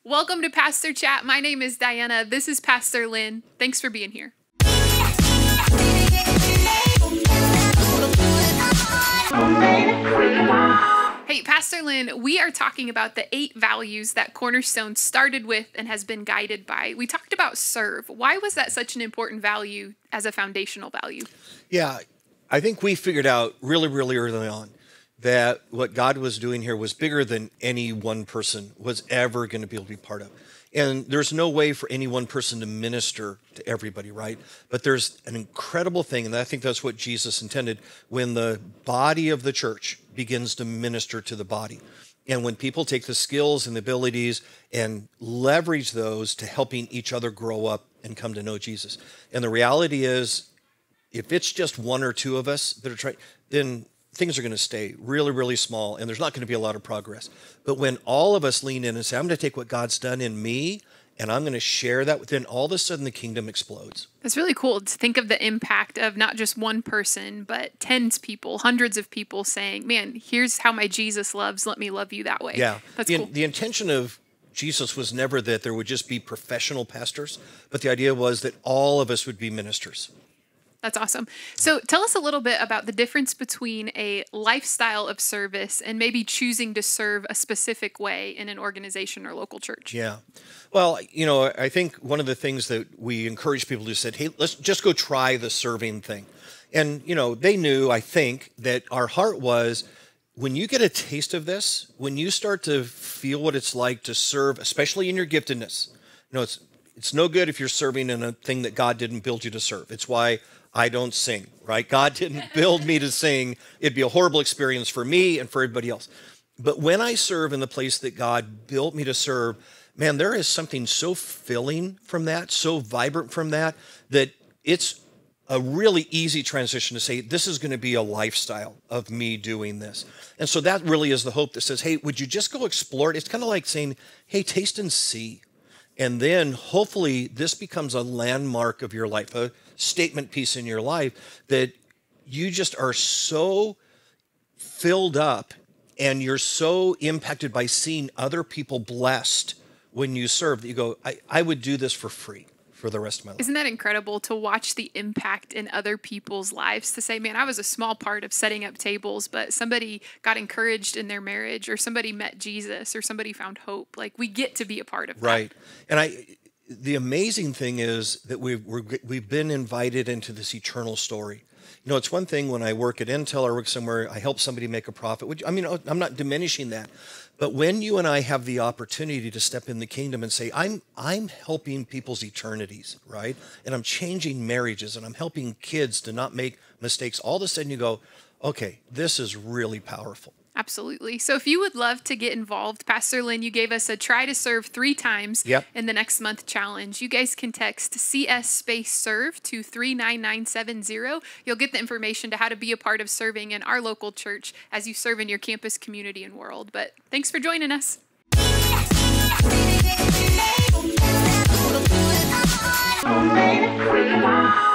Welcome to Pastor Chat. My name is Diana. This is Pastor Linn. Thanks for being here. Hey, Pastor Linn, we are talking about the 8 values that Cornerstone started with and has been guided by. We talked about serve. Why was that such an important value as a foundational value? Yeah, I think we figured out really early on that what God was doing here was bigger than any one person was ever going to be able to be part of. And there's no way for any one person to minister to everybody, right? But there's an incredible thing, and I think that's what Jesus intended, when the body of the church begins to minister to the body. And when people take the skills and the abilities and leverage those to helping each other grow up and come to know Jesus. And the reality is, if it's just one or two of us that are trying, then things are going to stay really small, and there's not going to be a lot of progress. But when all of us lean in and say, I'm going to take what God's done in me, and I'm going to share that, then all of a sudden the kingdom explodes. That's really cool to think of the impact of not just one person, but tens of people, hundreds of people saying, man, here's how my Jesus loves. Let me love you that way. Yeah. That's cool. The intention of Jesus was never that there would just be professional pastors, but the idea was that all of us would be ministers. That's awesome. So tell us a little bit about the difference between a lifestyle of service and maybe choosing to serve a specific way in an organization or local church. Yeah. Well, I think one of the things that we encourage people to say, hey, let's just go try the serving thing. And, they knew, I think, that our heart was, when you get a taste of this, when you start to feel what it's like to serve, especially in your giftedness, it's no good if you're serving in a thing that God didn't build you to serve. It's why I don't sing, right? God didn't build me to sing. It'd be a horrible experience for me and for everybody else. But when I serve in the place that God built me to serve, man, there is something so filling from that, so vibrant from that it's a really easy transition to say, this is going to be a lifestyle of me doing this. And so that really is the hope that says, hey, would you just go explore it? It's kind of like saying, hey, taste and see. And then hopefully this becomes a landmark of your life, a statement piece in your life that you just are so filled up and you're so impacted by seeing other people blessed when you serve that you go, I would do this for free for the rest of my life. Isn't that incredible to watch the impact in other people's lives, to say, man, I was a small part of setting up tables, but somebody got encouraged in their marriage, or somebody met Jesus, or somebody found hope. Like, we get to be a part of that. Right. And the amazing thing is that we've been invited into this eternal story. It's one thing when I work at Intel or work somewhere, I help somebody make a profit. I'm not diminishing that. But when you and I have the opportunity to step in the kingdom and say, I'm helping people's eternities, right? And I'm changing marriages and I'm helping kids to not make mistakes, all of a sudden you go, okay, this is really powerful. Absolutely. So if you would love to get involved, Pastor Linn, you gave us a try to serve 3 times in the next month challenge. You guys can text CS_serve to 39970. You'll get the information to how to be a part of serving in our local church as you serve in your campus, community, and world. But thanks for joining us. Oh, baby,